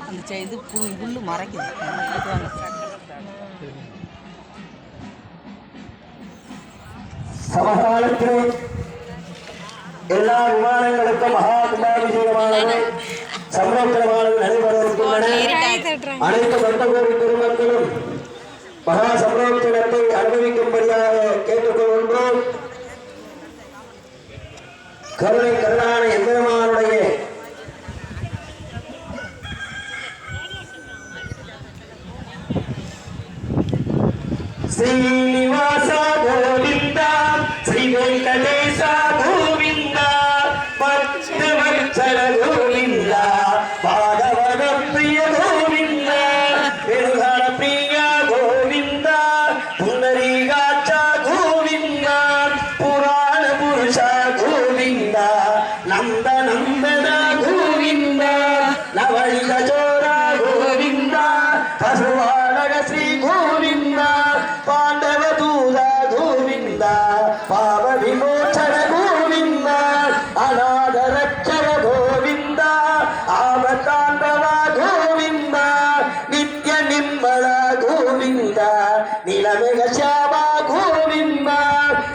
அந்த இது புல்லு மறைக்குது. சமகாலத்தில் எல்லா விமானங்களுக்கும் மகா கும்பாபிஷேகமானது சம்ரட்சணமானது நடைபெறவிருக்கின்றன. அனைத்து பக்தகோடி பெருமக்களும் மகா சம்ரட்சணத்தை அனுபவிக்கும்படியாக கேட்டுக்கொள்கின்றோம். கருணை கருணான எம்பெருமானுடைய శ్రీనివాస గోవింద శ్రీ వెంకటేశ గోవింద భక్తవత్సల గోవింద భాగవత ప్రియ గోవింద వెనుగణ ప్రియ గోవింద పునరీగాచ గోవింద పురాణ పురుష గోవింద నంద నందన గోవింద నవళిక చోర గోవింద పశువాళక శ్రీ గోవింద పాండవ దూత గోవింద పాప విమోచన గోవింద అనాథ రక్షణ గోవింద ఆపతాండవ గోవింద నిత్య నిమ్మల గోవింద నీలమేఘ శ్యామ గోవింద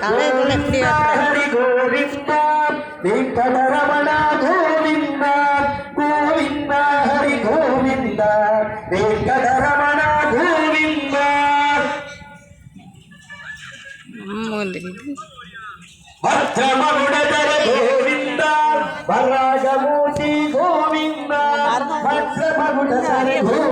హరి గోవింద వెంకటరమణ గోవింద గోవింద హరి గోవింద వెంకటరమణ గోవింద భద్రమగుడ